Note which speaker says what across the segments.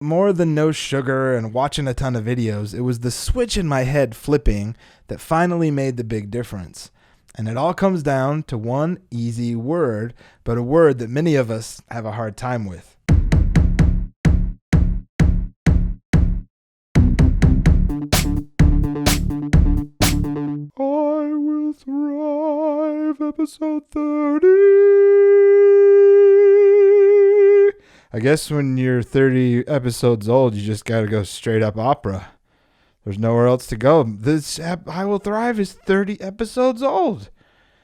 Speaker 1: More than no sugar and watching a ton of videos, it was the switch in my head flipping that finally made the big difference. And it all comes down to one easy word, but a word that many of us have a hard time with. I Will Thrive, episode 30. I guess when you're 30 episodes old, you just got to go straight up opera. There's nowhere else to go. This I Will Thrive is 30 episodes old.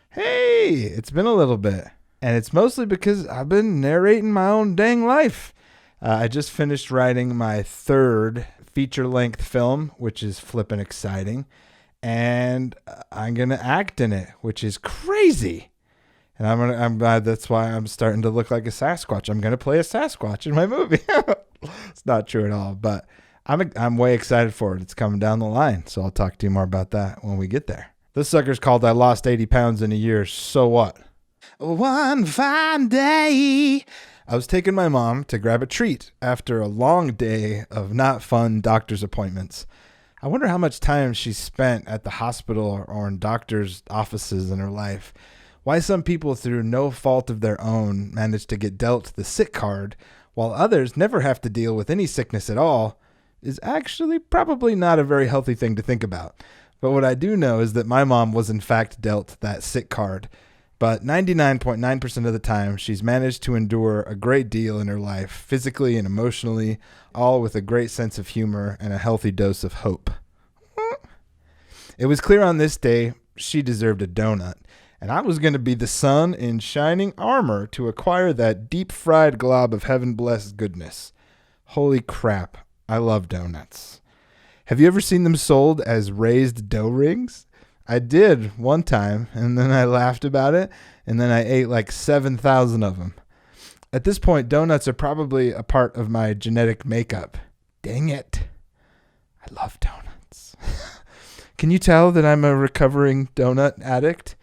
Speaker 1: Hey, it's been a little bit. And it's mostly because I've been narrating my own dang life. I just finished writing my third feature-length film, which is flippin' exciting. And I'm going to act in it, which is crazy. And that's why I'm starting to look like a Sasquatch. I'm going to play a Sasquatch in my movie. It's not true at all, but I'm way excited for it. It's coming down the line, so I'll talk to you more about that when we get there. This sucker's called I Lost 80 Pounds in a Year, so what? One fine day, I was taking my mom to grab a treat after a long day of not fun doctor's appointments. I wonder how much time she spent at the hospital or in doctor's offices in her life. Why some people, through no fault of their own, manage to get dealt the sick card, while others never have to deal with any sickness at all, is actually probably not a very healthy thing to think about. But what I do know is that my mom was in fact dealt that sick card. But 99.9% of the time, she's managed to endure a great deal in her life, physically and emotionally, all with a great sense of humor and a healthy dose of hope. It was clear on this day she deserved a donut. And I was going to be the sun in shining armor to acquire that deep-fried glob of heaven-blessed goodness. Holy crap, I love donuts. Have you ever seen them sold as raised dough rings? I did one time, and then I laughed about it, and then I ate like 7,000 of them. At this point, donuts are probably a part of my genetic makeup. Dang it. I love donuts. Can you tell that I'm a recovering donut addict?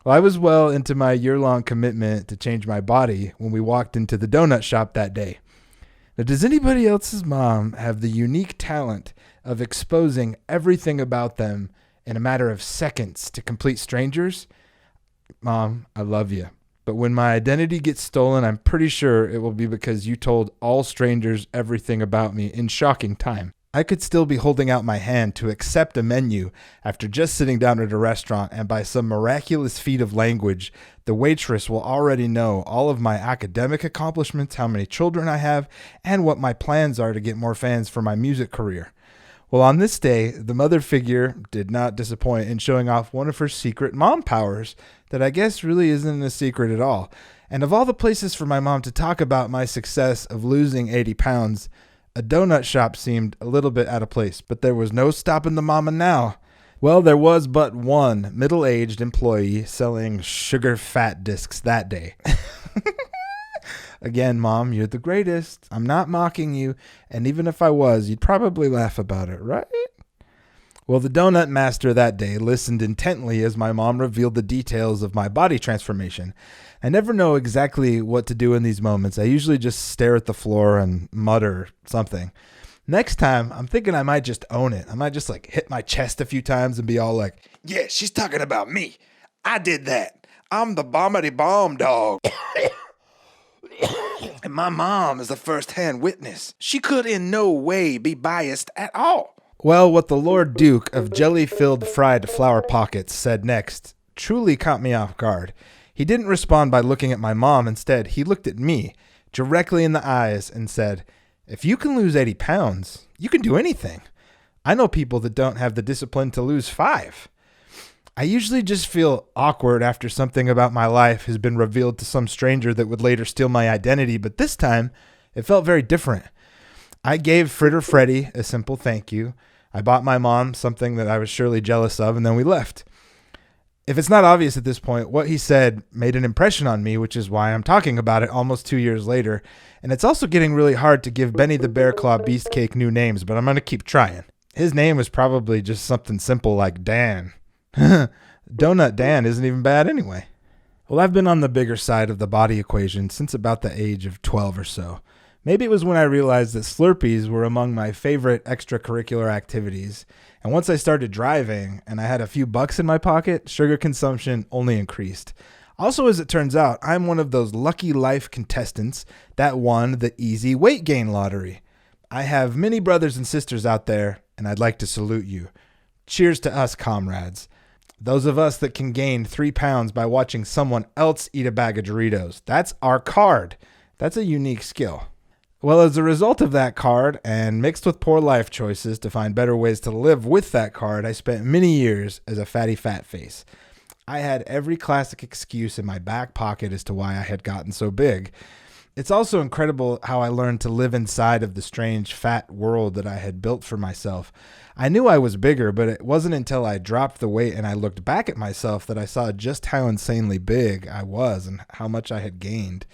Speaker 1: Well, I was well into my year-long commitment to change my body when we walked into the donut shop that day. Now, does anybody else's mom have the unique talent of exposing everything about them in a matter of seconds to complete strangers? Mom, I love you. But when my identity gets stolen, I'm pretty sure it will be because you told all strangers everything about me in shocking time. I could still be holding out my hand to accept a menu after just sitting down at a restaurant, and by some miraculous feat of language, the waitress will already know all of my academic accomplishments, how many children I have, and what my plans are to get more fans for my music career. Well, on this day, the mother figure did not disappoint in showing off one of her secret mom powers that I guess really isn't a secret at all. And of all the places for my mom to talk about my success of losing 80 pounds, a donut shop seemed a little bit out of place, but there was no stopping the mama now. Well, there was but one middle-aged employee selling sugar fat discs that day. Again, Mom, you're the greatest. I'm not mocking you, and even if I was, you'd probably laugh about it, right? Well, the donut master that day listened intently as my mom revealed the details of my body transformation. I never know exactly what to do in these moments. I usually just stare at the floor and mutter something. Next time, I'm thinking I might just own it. I might just hit my chest a few times and be all like, yeah, she's talking about me. I did that. I'm the bombity bomb dog. And my mom is a first-hand witness. She could in no way be biased at all. Well, what the Lord Duke of jelly-filled fried flower pockets said next truly caught me off guard. He didn't respond by looking at my mom. Instead, he looked at me directly in the eyes and said, if you can lose 80 pounds, you can do anything. I know people that don't have the discipline to lose 5. I usually just feel awkward after something about my life has been revealed to some stranger that would later steal my identity, but this time it felt very different. I gave Fritter Freddy a simple thank you. I bought my mom something that I was surely jealous of, and then we left. If it's not obvious at this point, what he said made an impression on me, which is why I'm talking about it almost 2 years later. And it's also getting really hard to give Benny the Bearclaw Beastcake new names, but I'm going to keep trying. His name was probably just something simple like Dan. Donut Dan isn't even bad anyway. Well, I've been on the bigger side of the body equation since about the age of 12 or so. Maybe it was when I realized that Slurpees were among my favorite extracurricular activities. And once I started driving and I had a few bucks in my pocket, sugar consumption only increased. Also, as it turns out, I'm one of those lucky life contestants that won the easy weight gain lottery. I have many brothers and sisters out there, and I'd like to salute you. Cheers to us, comrades. Those of us that can gain 3 pounds by watching someone else eat a bag of Doritos. That's our card. That's a unique skill. Well, as a result of that card, and mixed with poor life choices to find better ways to live with that card, I spent many years as a fatty fat face. I had every classic excuse in my back pocket as to why I had gotten so big. It's also incredible how I learned to live inside of the strange fat world that I had built for myself. I knew I was bigger, but it wasn't until I dropped the weight and I looked back at myself that I saw just how insanely big I was and how much I had gained.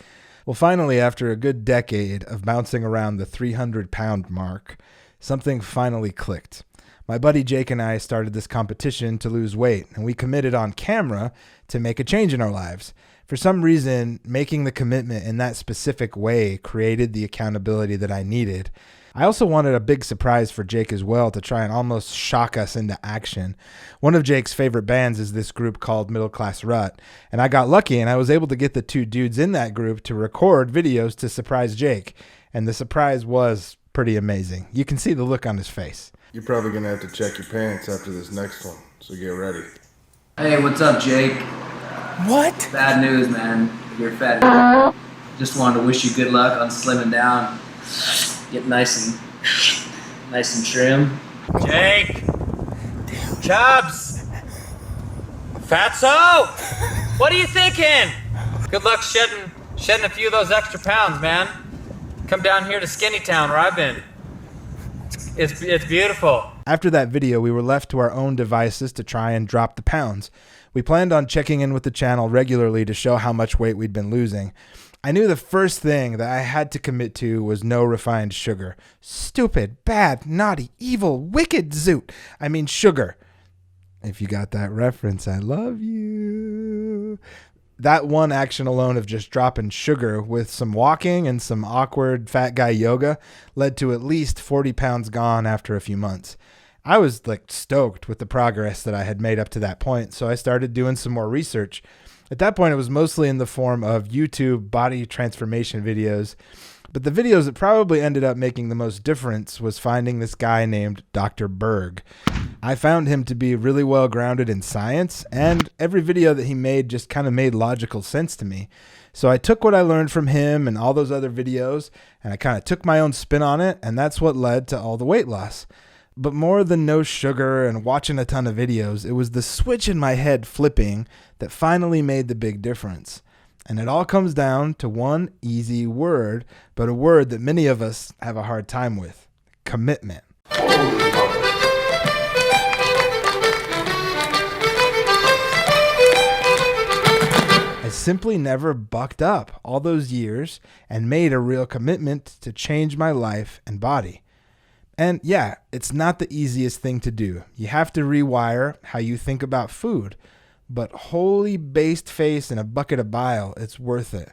Speaker 1: Well, finally, after a good decade of bouncing around the 300-pound mark, something finally clicked. My buddy Jake and I started this competition to lose weight, and we committed on camera to make a change in our lives. For some reason, making the commitment in that specific way created the accountability that I needed. I also wanted a big surprise for Jake as well to try and almost shock us into action. One of Jake's favorite bands is this group called Middle Class Rut, and I got lucky and I was able to get the 2 dudes in that group to record videos to surprise Jake, and the surprise was pretty amazing. You can see the look on his face.
Speaker 2: You're probably going to have to check your pants after this next one, so get ready.
Speaker 3: Hey, what's up, Jake?
Speaker 4: What?
Speaker 3: Bad news, man. You're fat. Just wanted to wish you good luck on slimming down. Get nice and trim.
Speaker 4: Jake! Chubbs! Fatso! What are you thinking? Good luck shedding a few of those extra pounds, man. Come down here to Skinny Town where I've been. It's beautiful.
Speaker 1: After that video, we were left to our own devices to try and drop the pounds. We planned on checking in with the channel regularly to show how much weight we'd been losing. I knew the first thing that I had to commit to was no refined sugar. Stupid, bad, naughty, evil, wicked zoot. I mean sugar. If you got that reference, I love you. That one action alone of just dropping sugar with some walking and some awkward fat guy yoga led to at least 40 pounds gone after a few months. I was stoked with the progress that I had made up to that point, so I started doing some more research. At that point, it was mostly in the form of YouTube body transformation videos, but the videos that probably ended up making the most difference was finding this guy named Dr. Berg. I found him to be really well grounded in science, and every video that he made just kind of made logical sense to me. So I took what I learned from him and all those other videos, and I kind of took my own spin on it, and that's what led to all the weight loss. But more than no sugar and watching a ton of videos, it was the switch in my head flipping that finally made the big difference. And it all comes down to one easy word, but a word that many of us have a hard time with: commitment. I simply never bucked up all those years and made a real commitment to change my life and body. And yeah, it's not the easiest thing to do. You have to rewire how you think about food. But holy based face and a bucket of bile, it's worth it.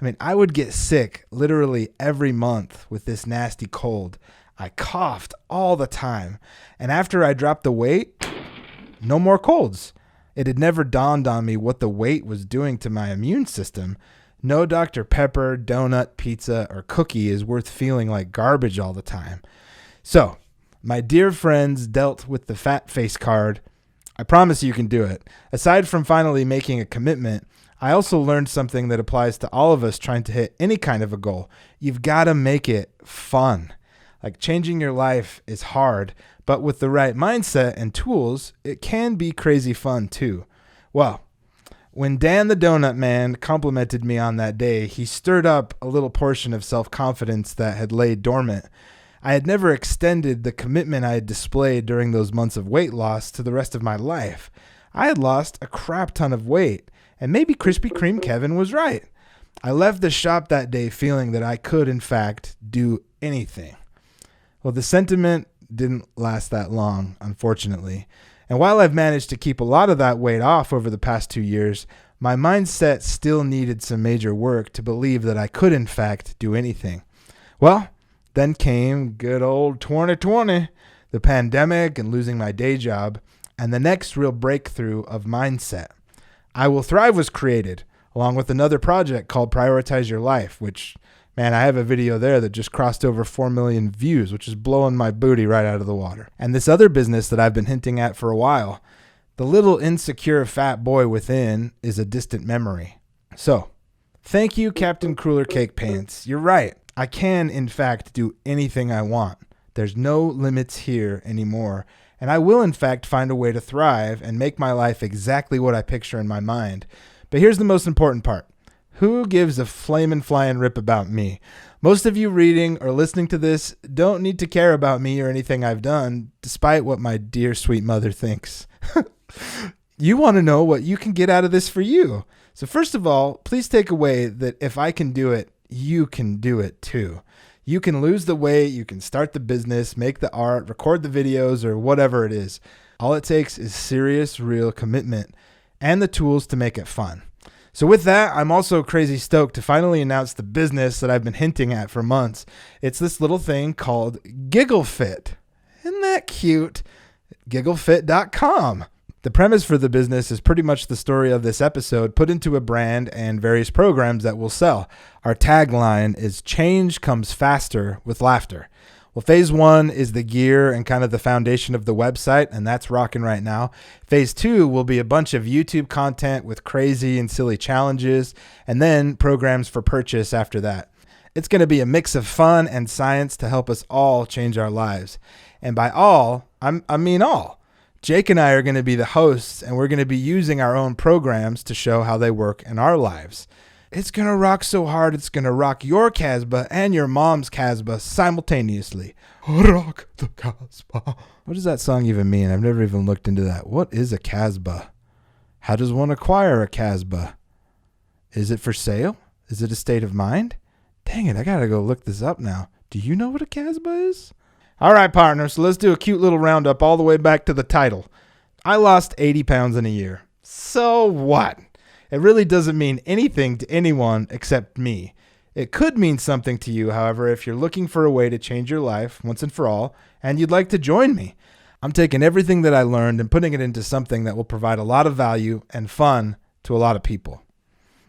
Speaker 1: I mean, I would get sick literally every month with this nasty cold. I coughed all the time. And after I dropped the weight, no more colds. It had never dawned on me what the weight was doing to my immune system. No Dr. Pepper, donut, pizza, or cookie is worth feeling like garbage all the time. So, my dear friends dealt with the fat face card. I promise you can do it. Aside from finally making a commitment, I also learned something that applies to all of us trying to hit any kind of a goal. You've got to make it fun. Changing your life is hard, but with the right mindset and tools, it can be crazy fun too. Well, when Dan the Donut Man complimented me on that day, he stirred up a little portion of self-confidence that had laid dormant. I had never extended the commitment I had displayed during those months of weight loss to the rest of my life. I had lost a crap ton of weight, and maybe Krispy Kreme Kevin was right. I left the shop that day feeling that I could, in fact, do anything. Well, the sentiment didn't last that long, unfortunately. And while I've managed to keep a lot of that weight off over the past 2 years, my mindset still needed some major work to believe that I could, in fact, do anything. Well, then came good old 2020, the pandemic and losing my day job, and the next real breakthrough of mindset. I Will Thrive was created, along with another project called Prioritize Your Life, which, man, I have a video there that just crossed over 4 million views, which is blowing my booty right out of the water. And this other business that I've been hinting at for a while, the little insecure fat boy within is a distant memory. So, thank you, Captain Cruller Cake Pants. You're right. I can, in fact, do anything I want. There's no limits here anymore. And I will, in fact, find a way to thrive and make my life exactly what I picture in my mind. But here's the most important part. Who gives a flamin' flying rip about me? Most of you reading or listening to this don't need to care about me or anything I've done, despite what my dear sweet mother thinks. You want to know what you can get out of this for you. So first of all, please take away that if I can do it, you can do it too. You can lose the weight, you can start the business, make the art, record the videos, or whatever it is. All it takes is serious, real commitment and the tools to make it fun. So with that, I'm also crazy stoked to finally announce the business that I've been hinting at for months. It's this little thing called GiggleFit. Isn't that cute? GiggleFit.com. The premise for the business is pretty much the story of this episode put into a brand and various programs that will sell. Our tagline is change comes faster with laughter. Well, phase 1 is the gear and kind of the foundation of the website, and that's rocking right now. Phase 2 will be a bunch of YouTube content with crazy and silly challenges, and then programs for purchase after that. It's going to be a mix of fun and science to help us all change our lives. And by all, I mean all. Jake and I are going to be the hosts, and we're going to be using our own programs to show how they work in our lives. It's going to rock so hard, it's going to rock your Casbah and your mom's Casbah simultaneously. Rock the Casbah. What does that song even mean? I've never even looked into that. What is a Casbah? How does one acquire a Casbah? Is it for sale? Is it a state of mind? Dang it, I got to go look this up now. Do you know what a Casbah is? All right, partner, so let's do a cute little roundup all the way back to the title. I lost 80 pounds in a year. So what? It really doesn't mean anything to anyone except me. It could mean something to you, however, if you're looking for a way to change your life once and for all, and you'd like to join me. I'm taking everything that I learned and putting it into something that will provide a lot of value and fun to a lot of people.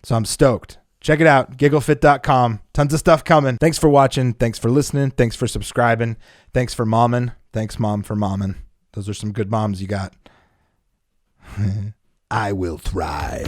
Speaker 1: So I'm stoked. Check it out, gigglefit.com. Tons of stuff coming. Thanks for watching. Thanks for listening. Thanks for subscribing. Thanks for momming. Thanks, Mom, for momming. Those are some good moms you got. I will thrive.